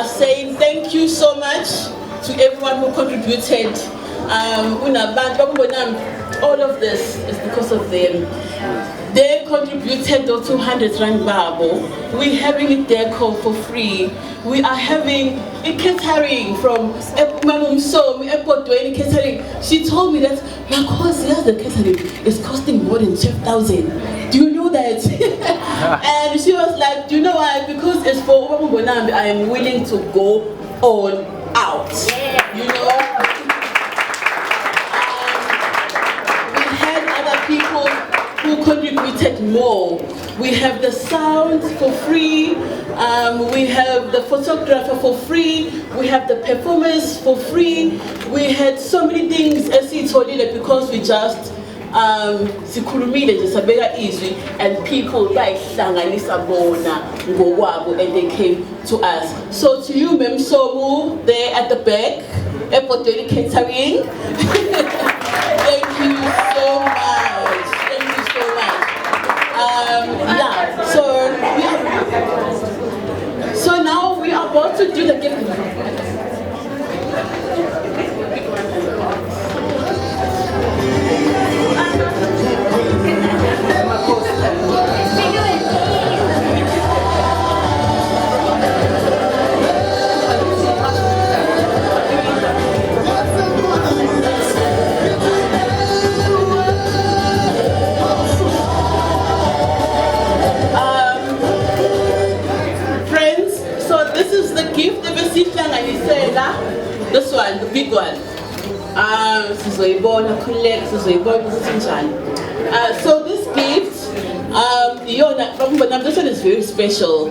are saying thank you so much to everyone who contributed. All of this is because of them. They contributed the 200 Rand Babo. We're having a deco for free. We are having a catering from Mamum So, Airport Dwayne catering. She told me that my course, the catering is costing more than 12,000. Do you know that? And she was like, do you know why? Because it's for Ubabonambi, I am willing to go all out. You know? We had other people who contributed more. We have the sound for free, we have the photographer for free, we have the performers for free. We had so many things as he told you that because we just sikhulumile nje sabeka izwi and people bayihlanganisa bona ngowabo and they came to us. So to you Mem Somu there at the back, Airport Daily Catering, thank you so much. So now we are about to do the gift. This one, the big one. So this gift, this one is very special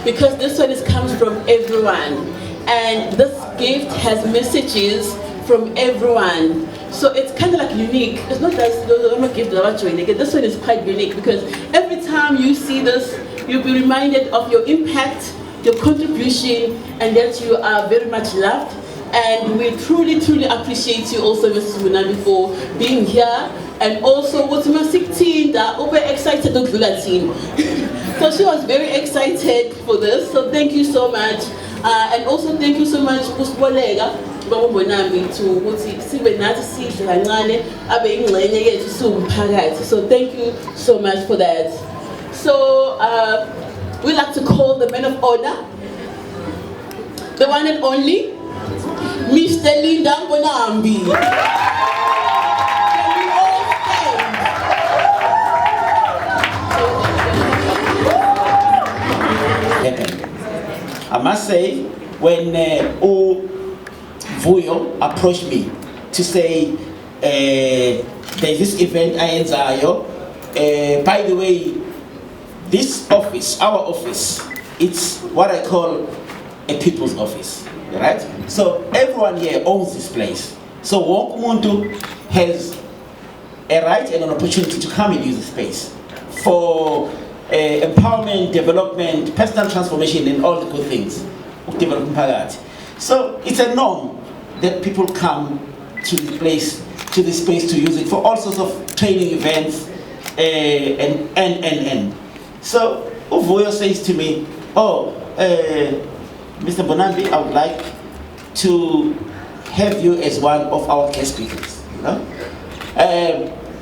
because this one comes from everyone, and this gift has messages from everyone. So it's kind of like unique. It's not just the gift that I'm this one is quite unique because every time you see this, you'll be reminded of your impact, your contribution, and that you are very much loved. And we truly, truly appreciate you also, Mrs. Bonambi, for being here. And also, what's my 16, over excited to do that team. So she was very excited for this. So thank you so much. And also thank you so much, Kusbolega, Baba Bonambi, to so thank you so much for that. So we like to call the man of honor, the one and only, Mr. Linda Bonambi. Can we all stand? I must say, when Vuyo approached me to say there's this event I enjoy, by the way, this office, our office, it's what I call a people's office. Right? So everyone here owns this place. So Wokumuntu has a right and an opportunity to come and use the space for empowerment, development, personal transformation, and all the good things of developing Pagati. So it's a norm that people come to the place, to the space to use it for all sorts of training events and. So Uvuyo says to me, Mr. Bonambi, I would like to have you as one of our guest speakers. You know,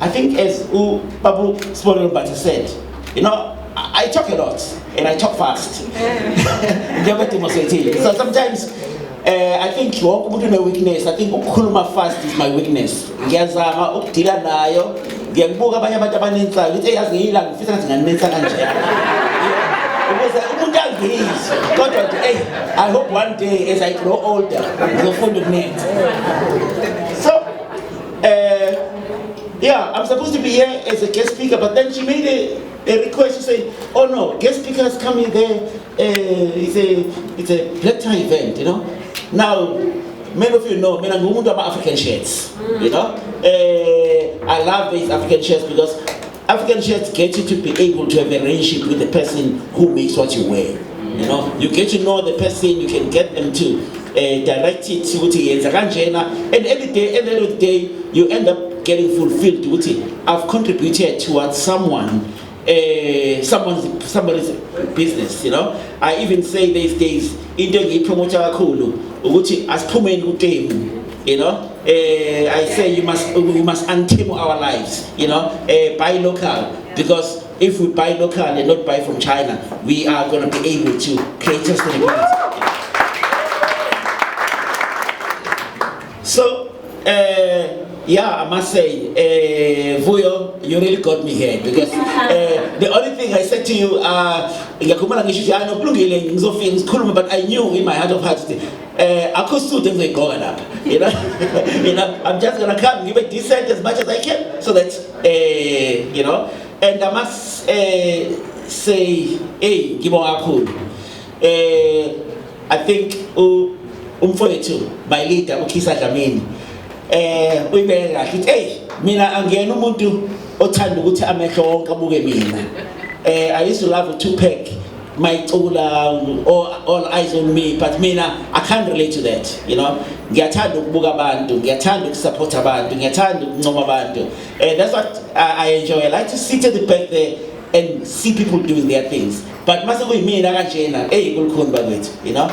I think as Babu Sponolbata said, you know, I talk a lot and I talk fast. So sometimes I think my weakness. I think ukhuluma fast is my weakness. Ngiyazama ukudila nayo. Ngiyakubuka abanye abantu abanenza lithi eyazi ngiyila ngifisa ngathi nganenza kanje. I hope one day as I grow older, you'll find it. So, yeah, I'm supposed to be here as a guest speaker, but then she made a request to say, oh no, guest speaker is coming there. It's a black tie event, you know. Now, many of you know, I'm African shirts, you know. I love these African shirts because African shirts get you to be able to have a relationship with the person who makes what you wear. You know, you get to know the person, you can get them to direct it to and every day, at the end of the day, you end up getting fulfilled with it. I've contributed towards someone somebody's business, you know. I even say these days, into ngiyipromote kakhulu ukuthi asiphumeni kutemu, you know. I say we must untame our lives, you know. Buy local, because if we buy local and not buy from China, we are going to be able to create sustainability. So, yeah, I must say, Vuyo, you really got me here, because the only thing I said to you, but I knew in my heart of hearts, I could still think they go up, you know. I'm just gonna come, give it decent as much as I can, so that you know. And I must say, hey, give on cool. I think umfowethu, my leader, Ukisa Dlamini, uyibeke kahle uthi hey mina angiyena umuntu othanda ukuthi amehlo wonke abuke mina. I used to love a two-pack, mayicula, all eyes on me, but mina I can't relate to that, you know. Ngiyathanda ukubuka abantu, ngiyathanda ukusupport abantu, ngiyathanda ukuncoma abantu. That's what I enjoy. I like to sit at the back there and see people doing their things. But mase kuyimina kanjena, hey kulukhuni bakwethu, you know.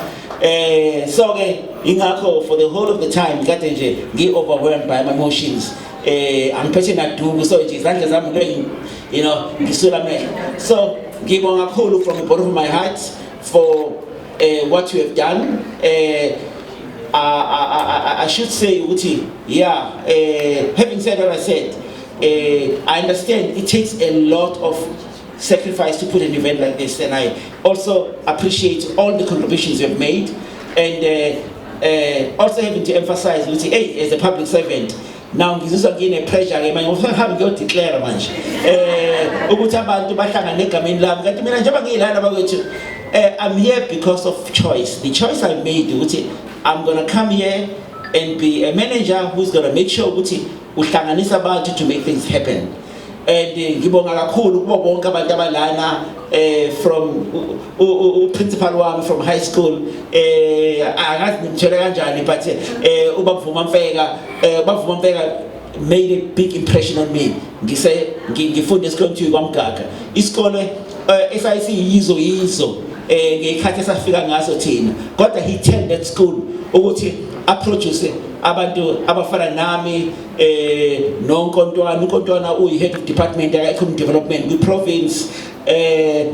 So ingakho for the whole of the time ngikade nje ngi-overwhelmed by my emotions. Angiphethe naduku, so nje izandla zami you know ngisula amehlo. So ngibonga kakhulu from the bottom of my heart for what you have done. I should say ukuthi, yeah, having said what I said, I understand it takes a lot of sacrifice to put an event like this, and I also appreciate all the contributions you have made, and also having to emphasize, hey, as a public servant, now ngizizwa ngine pressure ke manje ngifuna ngiyodeclare manje ukuthi abantu bahlangane egameni lami kanti mina njengoba ngiyilana bakwethu I'm here because of choice. The choice I made ukuthi I'm going to come here and be a manager who's going to make sure ukuthi uhlanganisa abantu to make things happen. And ngibonga kakhulu kubo bonke abantu abalana from principal wami from high school akazi ngimtshela kanjani, but ubavuma Mfeka made a big impression on me. Ngifunda esikoleni kwaMgaga, isikole SIC yizo ngekhathi esafika ngaso thina, kodwa he turned that school ukuthi approduce abantu abafana nami noNkontwana uyi-head of department economic development kwi-province.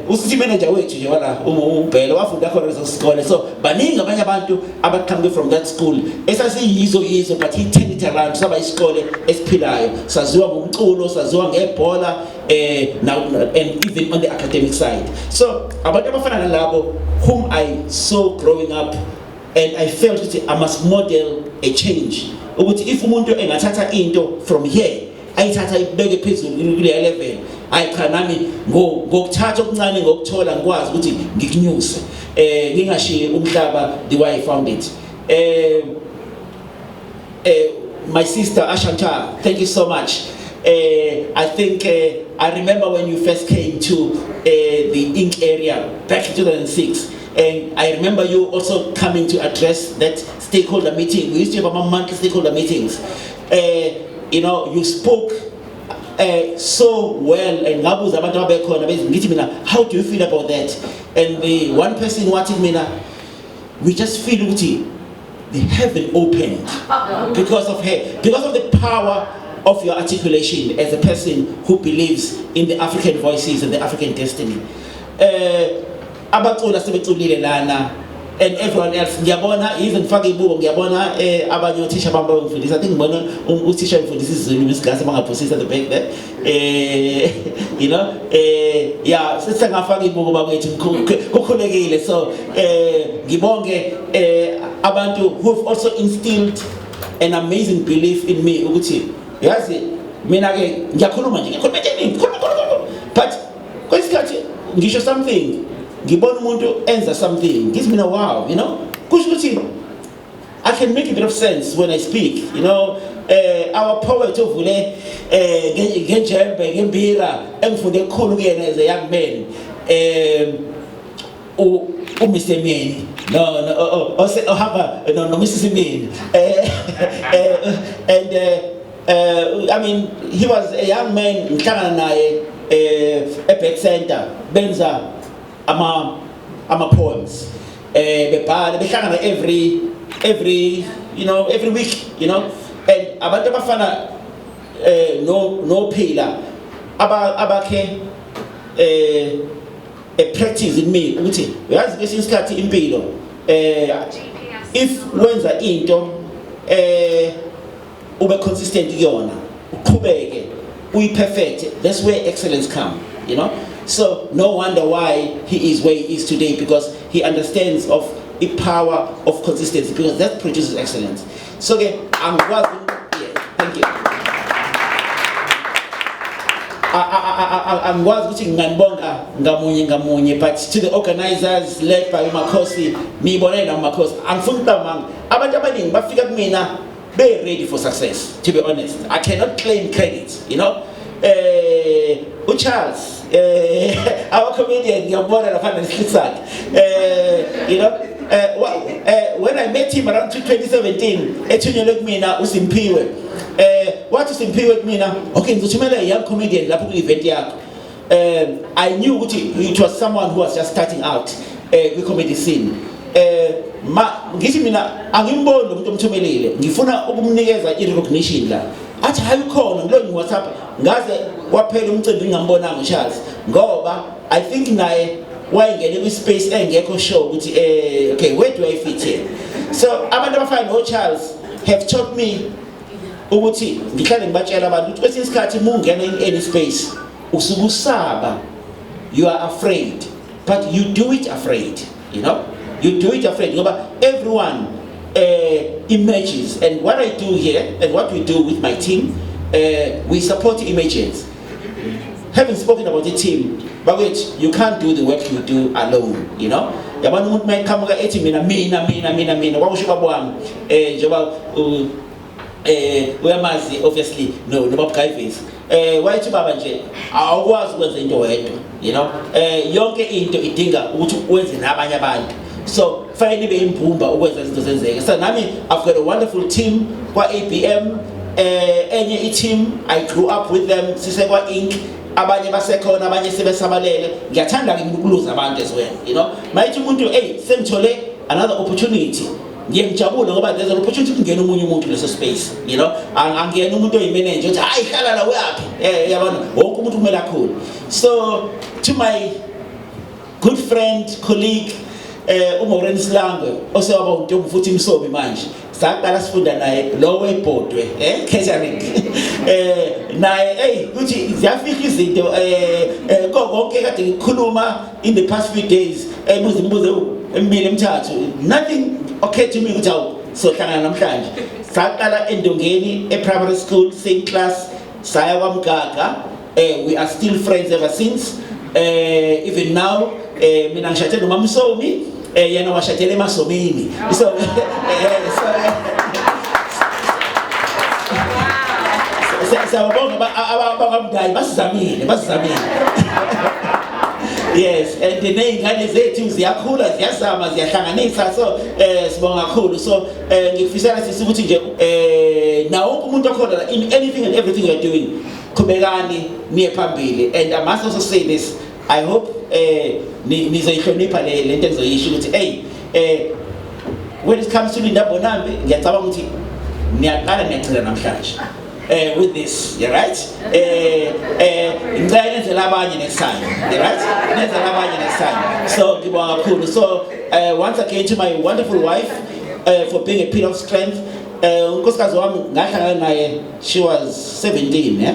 Usithi manager wethu nje wala uBhele wafunda khona esikole, so baningi abanye abantu abaqhamuke from that school esasiyizo, but he turned it around saba isikole esiphilayo, saziwa ngomculo, saziwa ngebhola, and even on the academic side. So abantu abafana nalabo whom I saw growing up, and I felt that I must model a change. If umuntu engathatha into from here ayithatha ibeke phezulu kule level, ayikhanami ngokuthatha okuncane ngokuthola ngikwazi ukuthi ngikunyuse ngingashiye umhlaba the way I found it. My sister Ashanta, thank you so much. I think I remember when you first came to the Inc area back in 2006. And I remember you also coming to address that stakeholder meeting. We used to have a monthly stakeholder meetings. You know, you spoke so well, and how do you feel about that? And the one person wanted me now, we just feel the heaven opened because of her, because of the power of your articulation as a person who believes in the African voices and the African destiny. Abacula sebeculile lana, and everyone else ngiyabona, even fake ibuko ngiyabona abanye othisha bami bangifundisa. I think ngibona uthisha mfundisa isiZulu isigasi bangaphosisa the back there, you know, yeah, sesingafaka ibuko bakwethu kukhulekile. So ngibonge abantu who've also instilled an amazing belief in me ukuthi yazi mina ke ngiyakhuluma nje ngikhuluma, but kwesikhathi ngisho something ngibona umuntu enza something gives me a wow, you know, kusho ukuthi I can make a bit of sense when I speak, you know. Our poet ovule ngejembe ngembira engifunde kukhulu kuyena as a young man, Mr. Mini, no, Mrs. Mini, and I mean, he was a young man, eBack Center benza ama poems bebhala behlangana every every week, and abantu abafana no Phila abakhe a practice in me ukuthi uyazi kwesinye isikhathi impilo if wenza into ube consistent kuyona uqhubeke uyi-perfect, that's where excellence come, so no wonder why he is where he is today, because he understands of the power of consistency, because that produces excellence. So I'm welcome. Yeah, thank you. I'm welcome nganibonga ngamunye, but to the organizers led by uMakhosi, ngibonela uMakhosi, angifuni ukuba abantu abaningi bafika kumina be ready for success, to be honest. I cannot claim credit, Charles, our comedian, when I met him around 2017, what is Simpiwe Mina? Okay, a young comedian, I knew it was someone who was just starting out the comedy scene. Ngithi mina angimbono umuntu omthumelile ngifuna ukumnikeza i-recognition la athi hayi khona ngilo WhatsApp ngaze kwaphela umcimbi ngingambonanga uCharles ngoba I think naye wayengene kwi-space engekho sure ukuthi okay, where do I fit here? So abantu abafana noCharles have taught me ukuthi ngihlale ngibatshela abantu ukuthi kwesinye isikhathi mungena in any space usuke usaba, you are afraid, but you do it afraid, You do it afraid. Everyone emerges, and what I do here and what we do with my team, we support images. Having spoken about the team, but you can't do the work you do alone. Yabantu might come ethi mina. What was uyamazi obviously no Bob Guyface. Wayethi baba nje awukwazi ukwenza into wedwa. Yonke into idinga ukuthi wenze nabanye abantu. So finally be imbumba ukwenza izinto zenzeke. So nami I've got a wonderful team kwa ABM, enye team I grew up with them, sisekwa Inc. Abanye basekhona, abanye sebesabalele. Ngiyathanda ke ukuluza abantu as well, Mayithi umuntu sengithole another opportunity. Ngiyajabula ngoba there's an opportunity kungena umunye umuntu leso space, angena umuntu oyimanager uthi hayi hlala la uyapi, yabona wonke umuntu kumele akhona. So to my good friend, colleague uMaureen Silangwe osewaba uNtombi futhi imsomi manje saqala sifunda naye lo webhodwe catering naye uthi ziyafika izinto konke kade ngikhuluma in the past few days imbuze emibili emithathu nothing occurred to me ukuthi so hlangana namhlanje saqala eNdongeni primary school same class saya kwaMgaga we are still friends ever since even now mina ngishade noMamsomi yena washatele emasomini so sawubonga abakamdali basizamile yes, and the ney'ngane zethu ziyakhula ziyazama ziyahlanganisa so sibonga kakhulu so ngifisela sisi ukuthi nje nawo wonke umuntu okhona in anything and everything you're doing qhubekani niye phambili, and I must also say this, I hope nizoyihlonipha le nto engizoyisho ukuthi when it comes to Linda Bonambi ngiyacabanga ukuthi niyaqala niyagcina namhlanje with this, you right? Ngicela nenzela abanye next time, you right? Nenzela abanye next time. So ngibonga kakhulu. So once again to my wonderful wife for being a pillar of strength. Unkosikazi wami ngahlangana naye she was 17, yeah?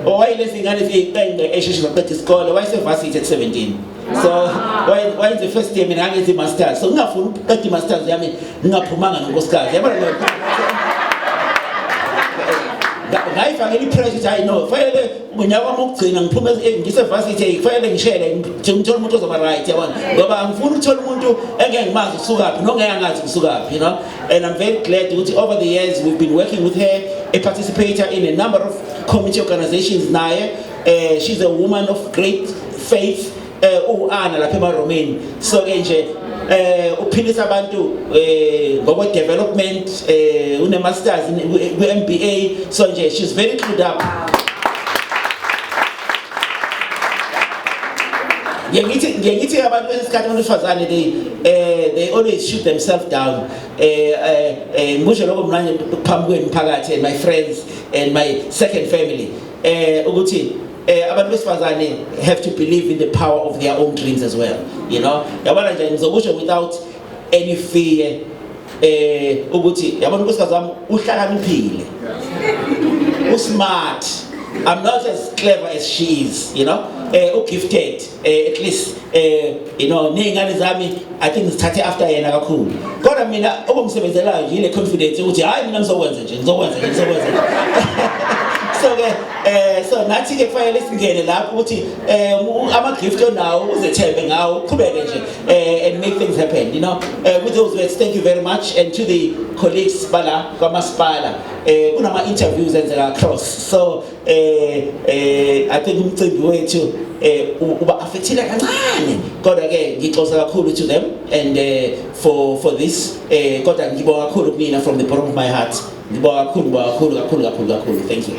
Wayilezi ngane ziqenge esheshizaqeda isikole wayesevasithi at 17. So why is the first year mina ngenza masters, so ngingafuna ukuqeda masters yami ngingaphumanga nonkosikazi, yabona lo ngayifakela ipressure I know fanele ngonyaka wami ukugcina ngiphume ngisevasithi kufanele ngishele ngithola umuntu ozoba right, yabona ngoba angifuni ukuthola umuntu engeke ngimazi kusukaphi nongeke angazi kusukaphi, and I'm very glad ukuthi over the years we've been working with her, a participator in a number of community organizations naye. She's a woman of great faith, Anna lapha eMaromeni, so ke nje uphilisa abantu ngokwe development, une masters kwi MBA, so nje she's very clued up. Ngiyithi abantu esikhathi abesifazane they always shoot themselves down. Ngisho lokho manje phambi kwenu phakathi and my friends and my second family ukuthi abantu besifazane have to believe in the power of their own dreams as well, you know. Yabona nje ngizokusho without any fear ukuthi yabona unkosikazi wami uhlakaniphile, usmart. I'm not as clever as she is, you know. Gifted, at least, you know, ney'ngane zami I think ngithathe after yena kakhulu. Kodwa mina okumsebenzelayo nje ile confidence ukuthi hayi mina ngizokwenza nje. So nathi ke kufanele singene lapho ukuthi ama gift onawo uzethembe ngawo uqhubeke nje and make things happen, you know. With those words, thank you very much, and to the colleagues bala kwamasipala kunama interviews enzeka across, so I think umcimbi wethu uba affectile kancane, kodwa ke ngixoxa kakhulu to them and for this kodwa ngibonga kakhulu kunina from the bottom of my heart. Ngibonga kakhulu, thank you.